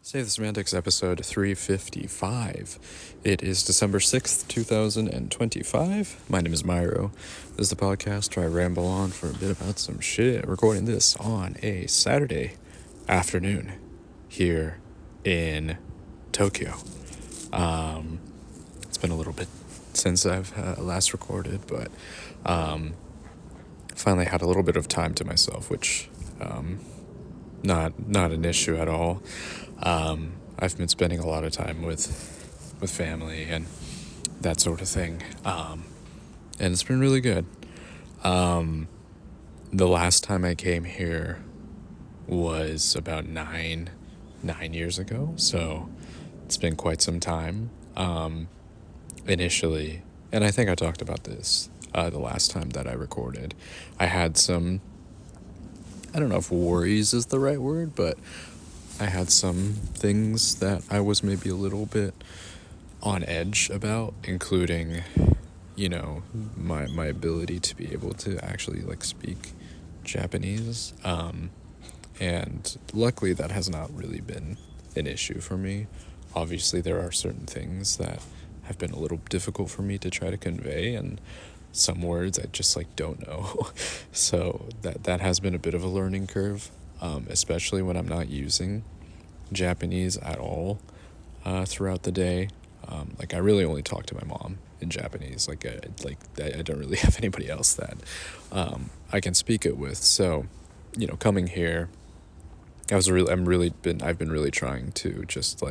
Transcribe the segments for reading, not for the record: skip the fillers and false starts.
Save the Semantics episode 355. It is December 6th, 2025. My name is Myro. This is the podcast where I ramble on for a bit about some shit, recording this on a Saturday afternoon here in Tokyo. It's been a little bit since I've last recorded, but finally had a little bit of time to myself, which not an issue at all. I've been spending a lot of time with family and that sort of thing, and it's been really good. The last time I came here was about nine years ago, so it's been quite some time. Initially, and I think I talked about this the last time that I recorded, I had some, I don't know if worries is the right word, but I had some things that I was maybe a little bit on edge about, including, my ability to be able to actually speak Japanese. And luckily that has not really been an issue for me. Obviously there are certain things that have been a little difficult for me to try to convey, and some words I just don't know. So that has been a bit of a learning curve, especially when I'm not using Japanese at all throughout the day. I really only talk to my mom in Japanese. I don't really have anybody else that I can speak it with. So, coming here, I've been really trying to just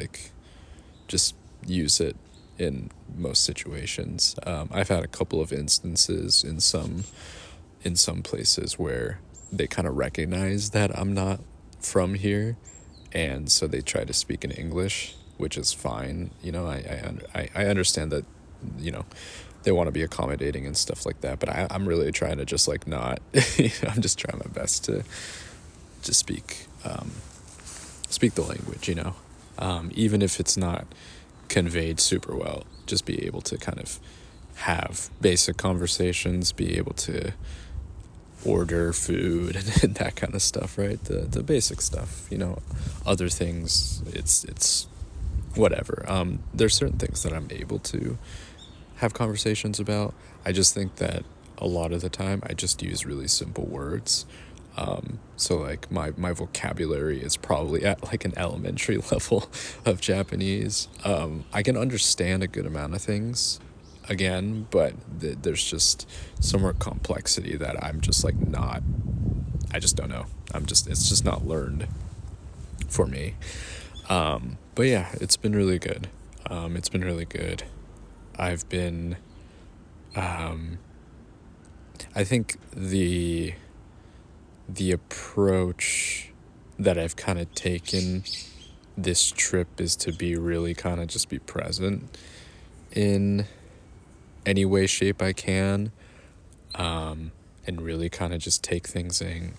use it in most situations. I've had a couple of instances in some places where they kind of recognize that I'm not from here, and so they try to speak in English, which is fine. I understand that, they want to be accommodating and stuff like that, but I'm really trying to just not, I'm just trying my best to just speak the language, even if it's not conveyed super well, just be able to kind of have basic conversations, be able to order food and that kind of stuff, right? The basic stuff, other things, it's whatever. There's certain things that I'm able to have conversations about. I just think that a lot of the time I just use really simple words. So my vocabulary is probably at an elementary level of Japanese. I can understand a good amount of things again, but there's just some more complexity that I'm just not, I just don't know. It's just not learned for me. But yeah, it's been really good. I've been, I think the approach that I've kind of taken this trip is to be really kind of just be present in any way, shape I can, and really kind of just take things in.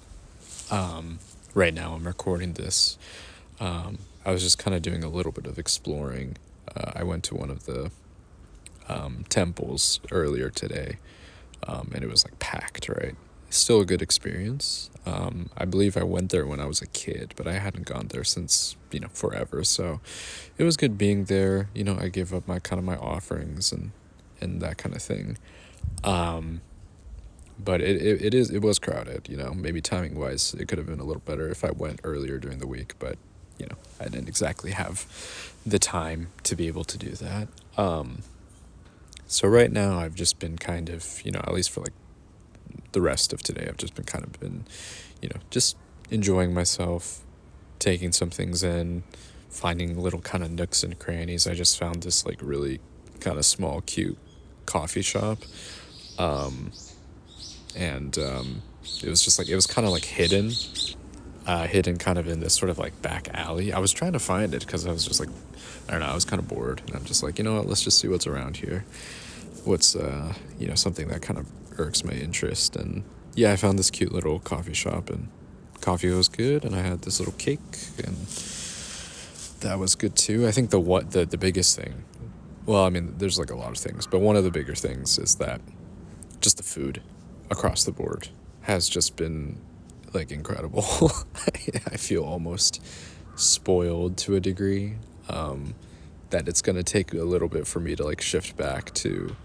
Right now I'm recording this. I was just kind of doing a little bit of exploring. I went to one of the temples earlier today, and it was packed, right? Still a good experience. I believe I went there when I was a kid, but I hadn't gone there since, forever. So it was good being there. I gave up my offerings and that kind of thing. But it was crowded, maybe timing wise, it could have been a little better if I went earlier during the week, but I didn't exactly have the time to be able to do that. So right now I've just been kind of, at least for the rest of today, I've just been just enjoying myself, taking some things in, finding little kind of nooks and crannies. I just found this really kind of small, cute coffee shop. And it was just it was kind of hidden kind of in this sort of back alley. I was trying to find it because I was just I don't know, I was kind of bored, and I'm just what, let's just see what's around here. What's something that kind of irks my interest. And yeah, I found this cute little coffee shop, and coffee was good, and I had this little cake, and that was good too. I think the biggest thing, well, I mean, there's a lot of things, but one of the bigger things is that just the food across the board has just been incredible. I feel almost spoiled to a degree, that it's going to take a little bit for me to like shift back to,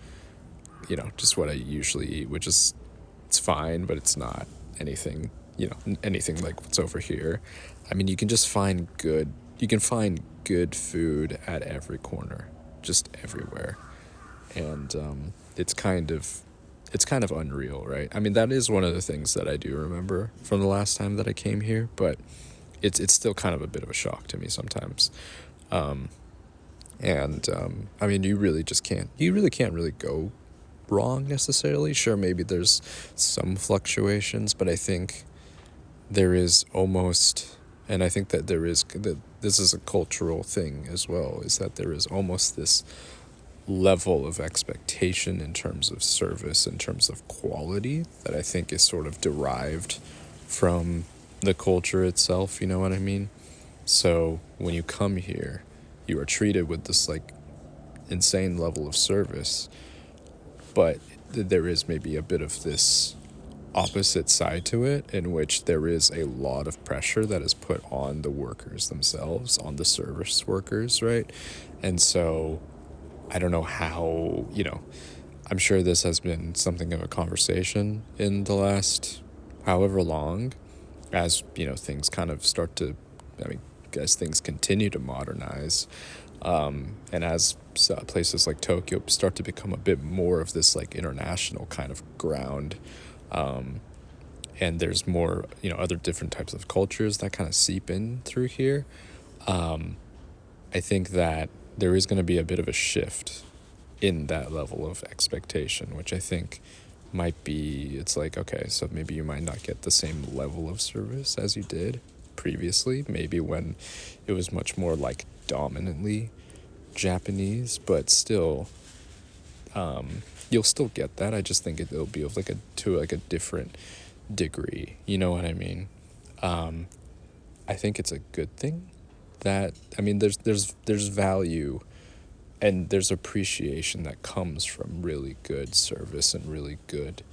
just what I usually eat, which is, it's fine, but it's not anything, anything like what's over here. I mean, you can find good food at every corner, just everywhere. And it's kind of unreal, right? I mean, that is one of the things that I do remember from the last time that I came here, but it's still kind of a bit of a shock to me sometimes. I mean, you really can't really go wrong necessarily. Sure, maybe there's some fluctuations, but I think there is almost, and I think that that this is a cultural thing as well, is that there is almost this level of expectation in terms of service, in terms of quality, that I think is sort of derived from the culture itself, you know what I mean? So when you come here, you are treated with this like insane level of service, but there is maybe a bit of this opposite side to it, in which there is a lot of pressure that is put on the workers themselves, on the service workers, right? And so I don't know how, I'm sure this has been something of a conversation in the last however long, as, things kind of start to, I mean, as things continue to modernize, and as places like Tokyo start to become a bit more of this like international kind of ground, and there's more, other different types of cultures that kind of seep in through here. I think that there is going to be a bit of a shift in that level of expectation, which I think might be, it's like, okay, so maybe you might not get the same level of service as you did previously, maybe when it was much more like dominantly Japanese, but still, you'll still get that. I just think it'll be of like to a different degree. You know what I mean? I think it's a good thing that, I mean, there's value and there's appreciation that comes from really good service and really good,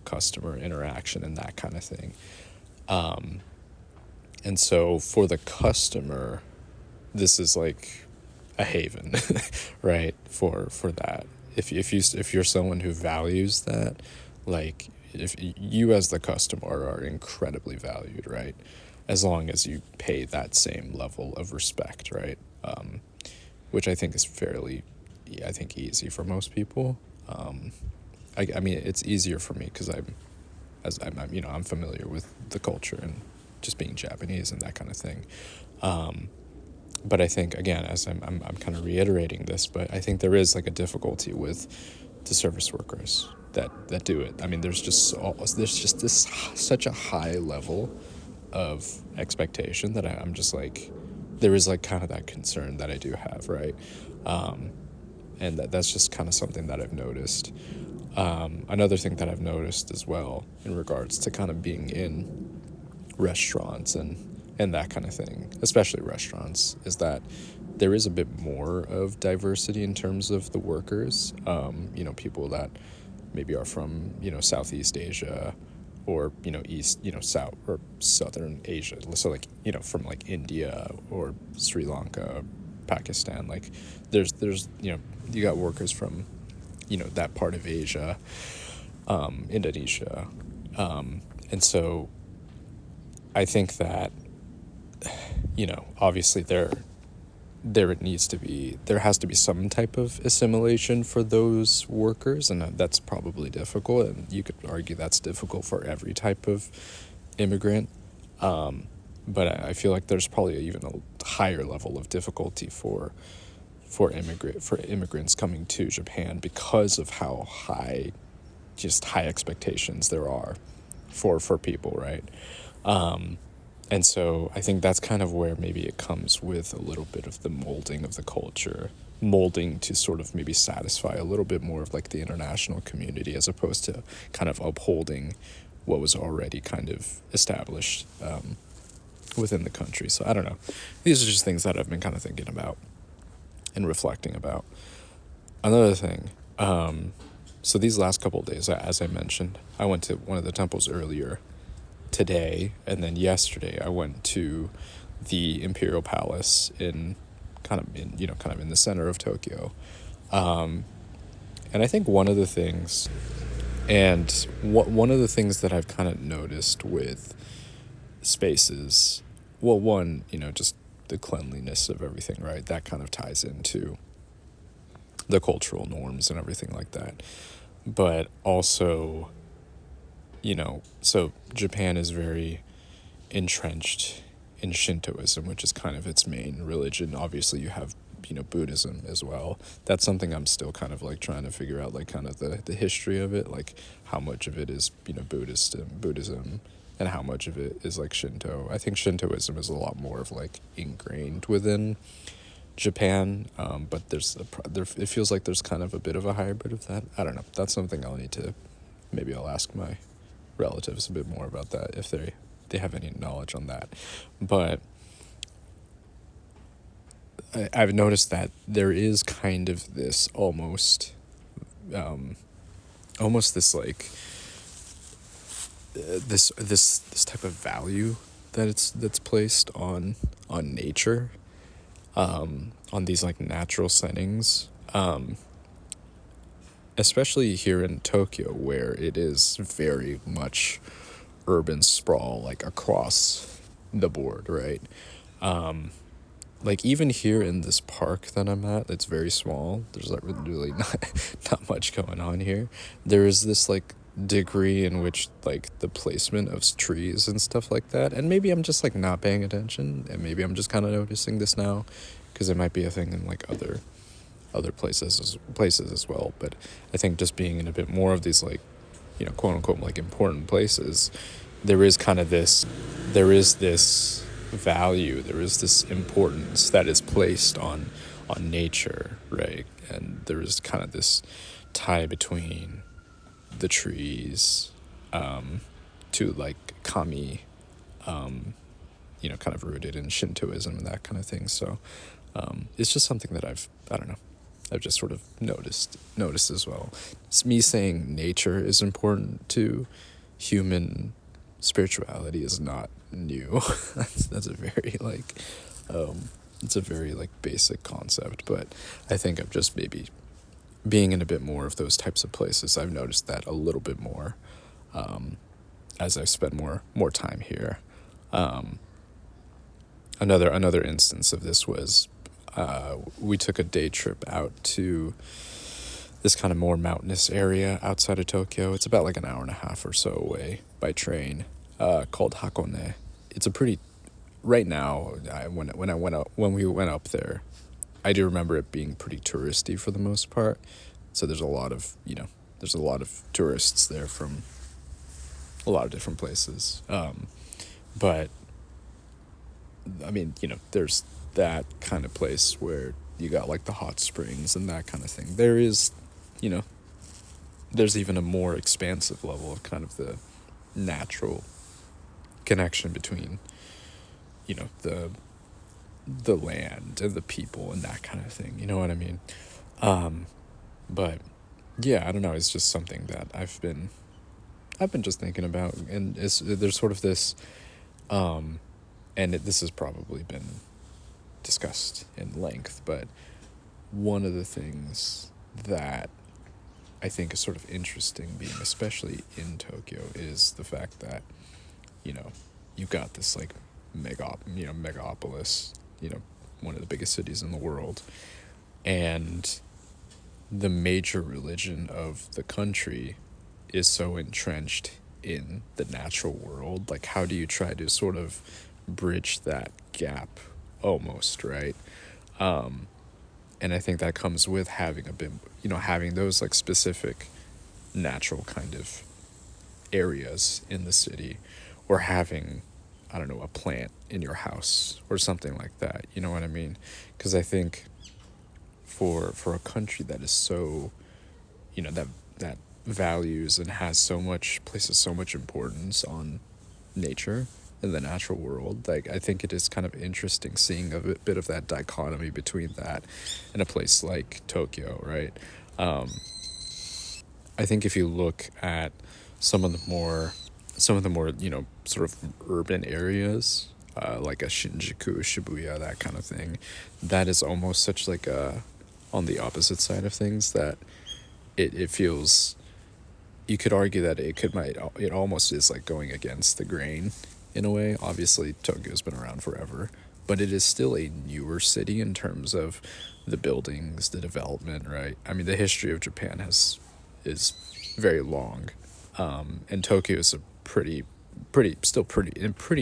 customer interaction and that kind of thing. And so for the customer, this is like a haven, right? For that. If you're someone who values that, like, if you as the customer are incredibly valued, right? As long as you pay that same level of respect, right? Which I think is fairly, I think, easy for most people. I mean, it's easier for me because I'm familiar with the culture and just being Japanese and that kind of thing. But I think, again, as I'm kind of reiterating this, but I think there is like a difficulty with the service workers that do it. I mean, there's just this such a high level of expectation that I'm just like, there is like kind of that concern that I do have, right? And that's just kind of something that I've noticed. Another thing that I've noticed as well in regards to kind of being in restaurants and that kind of thing, especially restaurants, is that there is a bit more of diversity in terms of the workers. People that maybe are from, Southeast Asia, or, East, South or Southern Asia. So like, from like India or Sri Lanka, Pakistan, like there's, you got workers from, that part of Asia, Indonesia. And so I think that, obviously there has to be some type of assimilation for those workers, and that's probably difficult, and you could argue that's difficult for every type of immigrant. But I feel like there's probably even a higher level of difficulty for immigrants coming to Japan because of how high expectations there are for people, right? And so I think that's kind of where maybe it comes with a little bit of the molding of the culture, molding to sort of maybe satisfy a little bit more of like the international community, as opposed to kind of upholding what was already kind of established within the country. So I don't know. These are just things that I've been kind of thinking about and reflecting about. Another thing, so these last couple of days, as I mentioned, I went to one of the temples earlier today, and then yesterday I went to the Imperial Palace in kind of in the center of Tokyo. And I think one of the things that I've kind of noticed with spaces, well, one, just the cleanliness of everything, right? That kind of ties into the cultural norms and everything like that. But also, so Japan is very entrenched in Shintoism, which is kind of its main religion. Obviously, you have Buddhism as well. That's something I'm still kind of like trying to figure out, like kind of the history of it, like how much of it is Buddhism, and how much of it is like Shinto. I think Shintoism is a lot more of like ingrained within Japan, but it feels like there's kind of a bit of a hybrid of that. I don't know. That's something maybe I'll ask my relatives a bit more about that if they have any knowledge on that. But I've noticed that there is kind of this almost this like this type of value that's placed on nature, on these like natural settings, especially here in Tokyo, where it is very much urban sprawl, like across the board, right? Like even here in this park that I'm at, it's very small. There's like really not much going on here. There is this like degree in which like the placement of trees and stuff like that, and maybe I'm just like not paying attention, and maybe I'm just kind of noticing this now, because it might be a thing in like other places as well. But I think just being in a bit more of these like quote unquote like important places, there is this value, there is this importance that is placed on nature, right? And there is kind of this tie between the trees, to like kami, kind of rooted in Shintoism and that kind of thing. So it's just something that I don't know, I've just sort of noticed as well. It's me saying nature is important to human spirituality is not new. That's a very like it's a very like basic concept, but I think I'm just maybe being in a bit more of those types of places, I've noticed that a little bit more, as I've spent more time here. Another instance of this was, we took a day trip out to this kind of more mountainous area outside of Tokyo. It's about like an hour and a half or so away by train, called Hakone. It's a pretty, right now, when we went up there, I do remember it being pretty touristy for the most part. So there's a lot of tourists there from a lot of different places. But I mean, there's that kind of place where you got like the hot springs and that kind of thing. There is, there's even a more expansive level of kind of the natural connection between, the land and the people and that kind of thing. You know what I mean? But yeah, I don't know. It's just something that I've been just thinking about, and there's sort of this, this has probably been discussed in length, but one of the things that I think is sort of interesting, being especially in Tokyo, is the fact that, you've got this like megapolis, one of the biggest cities in the world, and the major religion of the country is so entrenched in the natural world. Like, how do you try to sort of bridge that gap almost, right? And I think that comes with having a bit, having those like specific natural kind of areas in the city, or having, I don't know, a plant in your house or something like that. You know what I mean? Because I think for a country that is so, that values and places so much importance on nature in the natural world, like I think it is kind of interesting seeing a bit of that dichotomy between that and a place like Tokyo, right? I think if you look at some of the more sort of urban areas like a Shinjuku, Shibuya, that kind of thing. That is almost such like a on the opposite side of things that it feels, you could argue that it almost is like going against the grain in a way. Obviously, Tokyo's been around forever, but it is still a newer city in terms of the buildings, the development, right? I mean, the history of Japan has is very long, and Tokyo is a pretty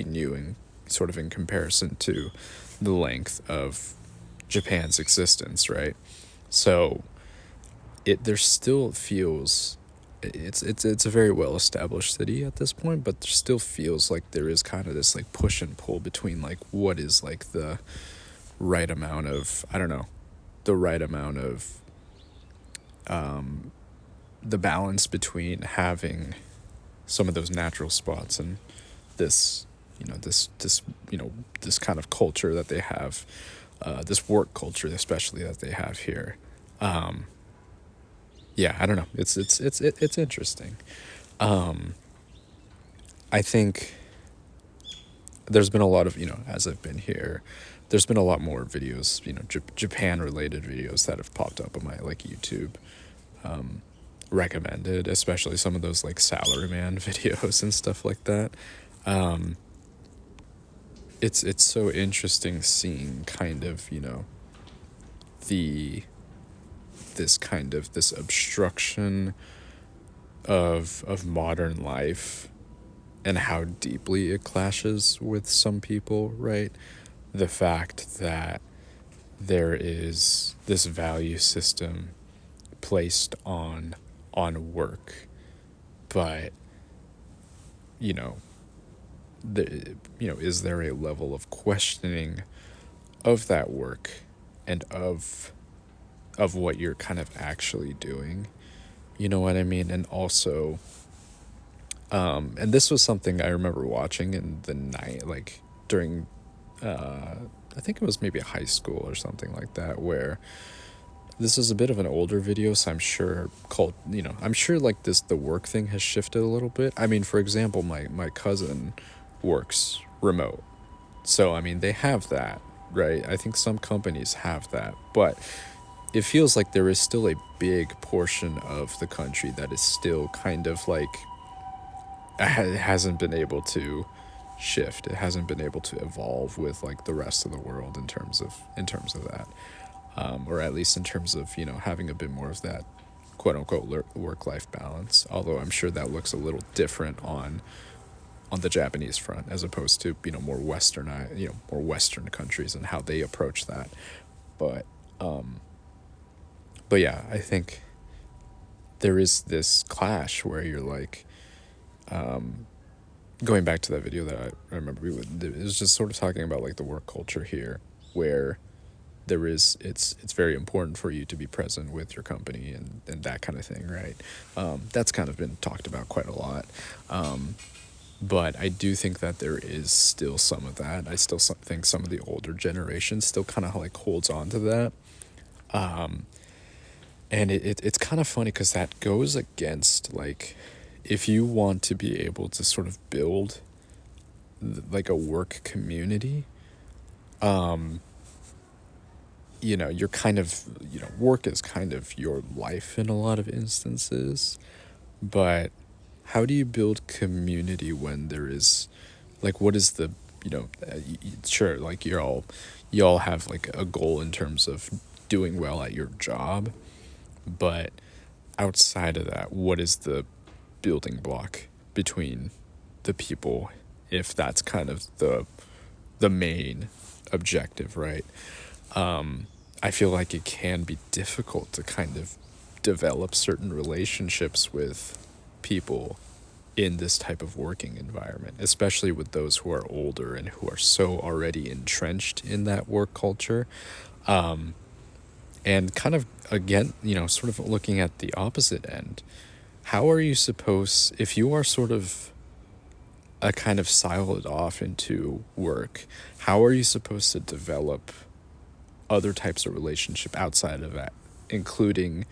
new in sort of in comparison to the length of Japan's existence, right? So it there still feels, it's a very well established city at this point, but there still feels like there is kind of this like push and pull between like what is like the right amount of, I don't know, the right amount of the balance between having some of those natural spots and this, this kind of culture that they have, this work culture especially that they have here. Yeah, I don't know, it's interesting. I think there's been a lot of, as I've been here, there's been a lot more videos, Japan related videos that have popped up on my like YouTube recommended, especially some of those like salaryman videos and stuff like that. It's so interesting seeing kind of, the this obstruction of modern life and how deeply it clashes with some people, right? The fact that there is this value system placed on work, but you know, is there a level of questioning of that work and of what you're kind of actually doing? You know what I mean? And also, and this was something I remember watching in the night, like during, I think it was maybe high school or something like that, where this is a bit of an older video, so I'm sure I'm sure like the work thing has shifted a little bit. I mean, for example, my cousin works remote. So I mean, they have that, right? I think some companies have that, but it feels like there is still a big portion of the country that is still kind of like it hasn't been able to shift. It hasn't been able to evolve with like the rest of the world in terms of that, or at least in terms of having a bit more of that quote unquote work life balance. Although I'm sure that looks a little different on the Japanese front as opposed to more Western countries and how they approach that. But but yeah, I think there is this clash where you're like, going back to that video that I remember, it was just sort of talking about like the work culture here, where it's very important for you to be present with your company and that kind of thing, right? That's kind of been talked about quite a lot. But I do think that there is still some of that. I still think some of the older generation still kind of like holds on to that. And it's kind of funny because that goes against like, if you want to be able to sort of build like a work community, you're kind of, work is kind of your life in a lot of instances. But how do you build community when there is, like, what is the, sure, like you all have like a goal in terms of doing well at your job, but outside of that, what is the building block between the people, if that's kind of the main objective, right? I feel like it can be difficult to kind of develop certain relationships with people in this type of working environment, especially with those who are older and who are so already entrenched in that work culture. And kind of, again, sort of looking at the opposite end, how are you supposed, if you are sort of a kind of siloed off into work, how are you supposed to develop other types of relationship outside of that, including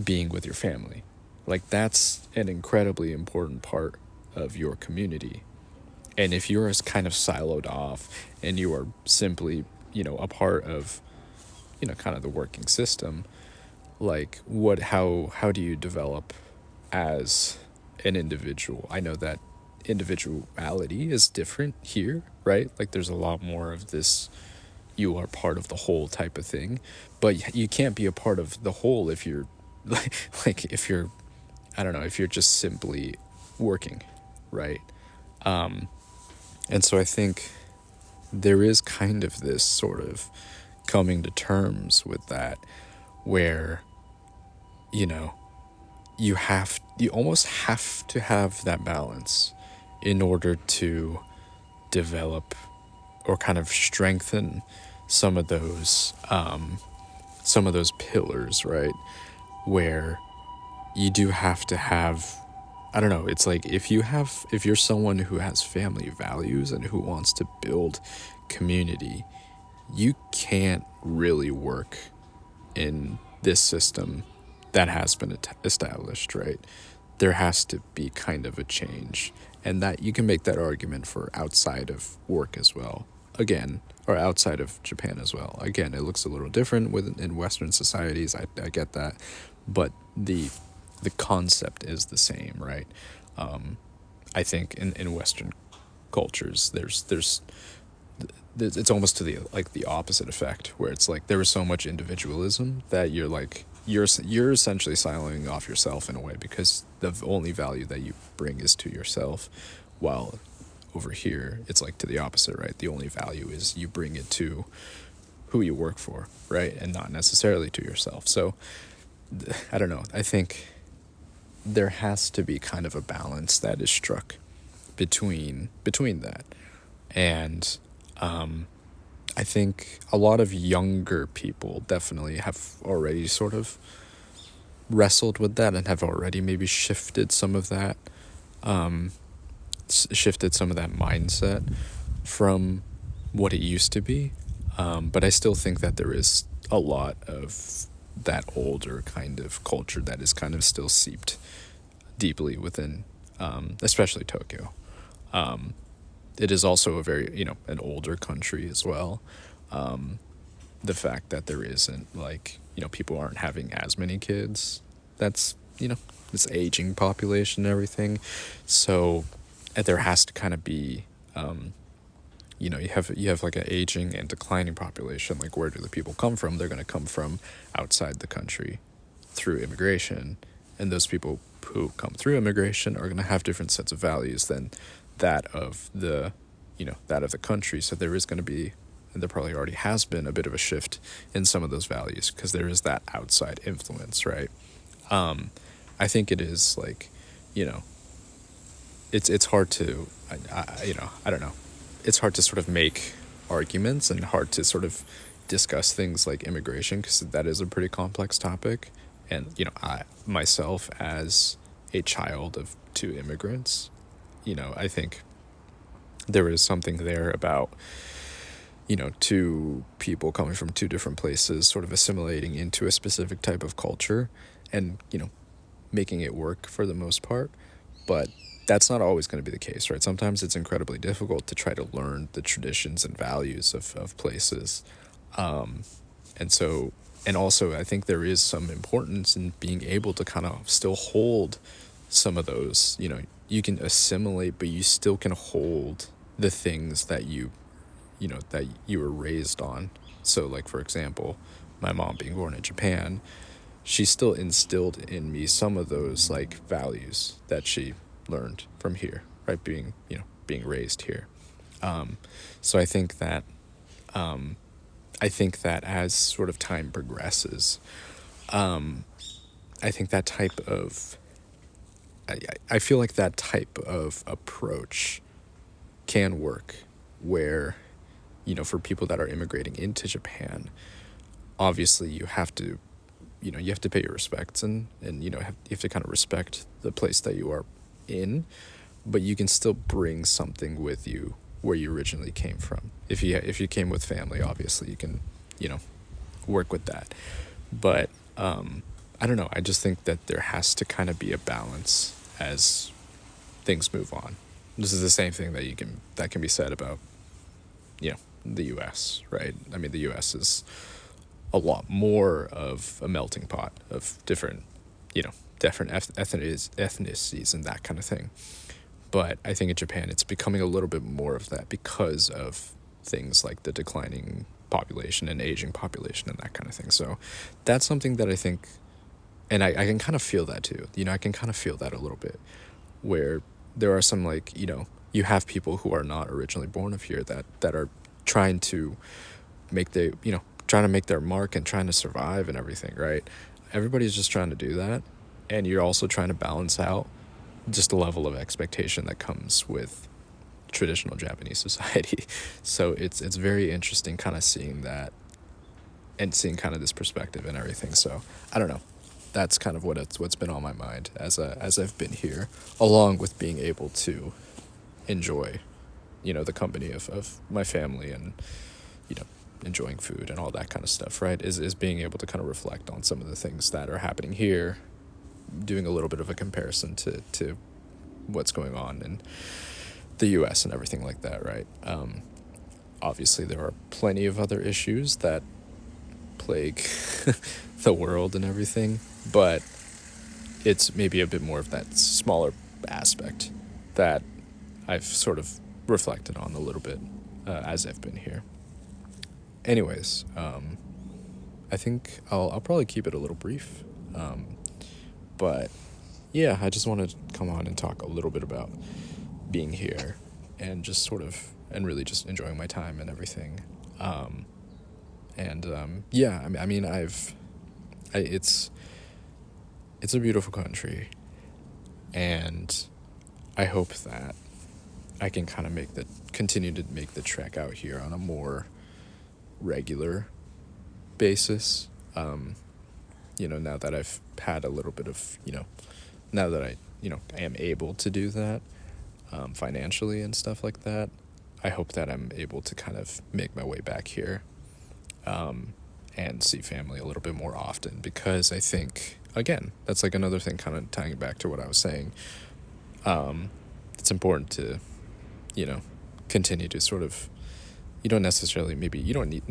being with your family? Like, that's an incredibly important part of your community. And if you're as kind of siloed off and you are simply, a part of, kind of the working system, like how do you develop as an individual? I know that individuality is different here, right? Like there's a lot more of this you are part of the whole type of thing, but you can't be a part of the whole if you're like if you're, I don't know, if you're just simply working, right? And so I think there is kind of this sort of coming to terms with that, where you know you almost have to have that balance in order to develop or kind of strengthen some of those pillars, right? Where you do have to have, I don't know, it's like if you're someone who has family values and who wants to build community, you can't really work in this system that has been established, right? There has to be kind of a change. And that you can make that argument for outside of work as well. Again, or outside of Japan as well. Again, it looks a little different in Western societies. I get that, but the concept is the same, right? I think in Western cultures, there's it's almost to the like the opposite effect, where it's like there is so much individualism that you're like you're essentially siloing off yourself in a way, because the only value that you bring is to yourself, while over here it's like to the opposite, right? The only value is you bring it to who you work for, right? And not necessarily to yourself. So I don't know, I think there has to be kind of a balance that is struck between that. And I think a lot of younger people definitely have already sort of wrestled with that and have already maybe shifted some of that mindset from what it used to be. But I still think that there is a lot of that older kind of culture that is kind of still seeped deeply within, especially Tokyo. It is also a very, an older country as well. The fact that there isn't like, people aren't having as many kids, that's, this aging population and everything. So there has to kind of be, you have like an aging and declining population. Like, where do the people come from? They're going to come from outside the country through immigration. And those people who come through immigration are going to have different sets of values than that of the country. So there is going to be, and there probably already has been, a bit of a shift in some of those values, because there is that outside influence, right? I think it is like, it's hard to, I don't know, it's hard to sort of make arguments and hard to sort of discuss things like immigration, because that is a pretty complex topic. And I myself, as a child of two immigrants, I think there is something there about, two people coming from two different places sort of assimilating into a specific type of culture and, making it work for the most part. But that's not always going to be the case, right? Sometimes it's incredibly difficult to try to learn the traditions and values of places. And so, and also, I think there is some importance in being able to kind of still hold some of those, you can assimilate, but you still can hold the things that that you were raised on. So, like, for example, my mom being born in Japan, she still instilled in me some of those, like, values that she learned from here, right? Being raised here. So I think that, as sort of time progresses, I think that type of, I feel like that type of approach can work, where, for people that are immigrating into Japan, obviously you have to pay your respects, and you have to kind of respect the place that you are in, but you can still bring something with you where you originally came from. If you came with family, obviously you can, work with that. But I don't know, I just think that there has to kind of be a balance as things move on. This is the same thing that can be said about, the US, right? I mean, the US is a lot more of a melting pot of different, you know, different ethnicities and that kind of thing. But I think in Japan, it's becoming a little bit more of that because of things like the declining population and aging population and that kind of thing. So that's something that I think, and I can kind of feel that too. I can kind of feel that a little bit, where there are some, like, you have people who are not originally born of here that are trying to trying to make their mark and trying to survive and everything, right? Everybody's just trying to do that. And you're also trying to balance out just the level of expectation that comes with traditional Japanese society. So it's very interesting kind of seeing that and seeing kind of this perspective and everything. So I don't know. That's kind of what's been on my mind as I've been here, along with being able to enjoy, the company of my family and, you know, enjoying food and all that kind of stuff, right? Is being able to kind of reflect on some of the things that are happening here, doing a little bit of a comparison to what's going on in the US and everything like that, right? Obviously, there are plenty of other issues that plague the world and everything, but it's maybe a bit more of that smaller aspect that I've sort of reflected on a little bit as I've been here. Anyways, I think I'll probably keep it a little brief, but yeah, I just wanted to come on and talk a little bit about being here and just sort of and really just enjoying my time and everything. Yeah, I mean, it's a beautiful country, and I hope that I can kind of continue to make the trek out here on a more regular basis. Now that I've had a little bit of, now that I am able to do that, financially and stuff like that, I hope that I'm able to kind of make my way back here, and see family a little bit more often, because I think, again, that's like another thing kind of tying back to what I was saying. It's important to, continue to sort of, you don't necessarily, maybe you don't need,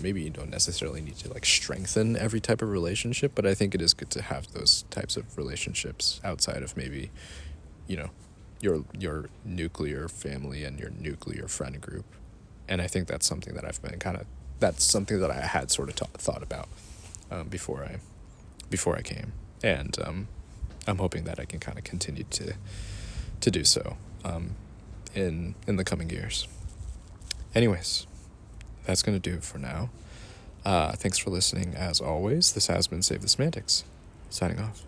maybe you don't necessarily need to like strengthen every type of relationship, but I think it is good to have those types of relationships outside of maybe, your nuclear family and your nuclear friend group. And I think that's something that that's something that I had sort of thought about, before I came. And, I'm hoping that I can kind of continue to do so, in the coming years. Anyways, that's going to do it for now. Thanks for listening, as always. This has been Save the Semantics. Signing off.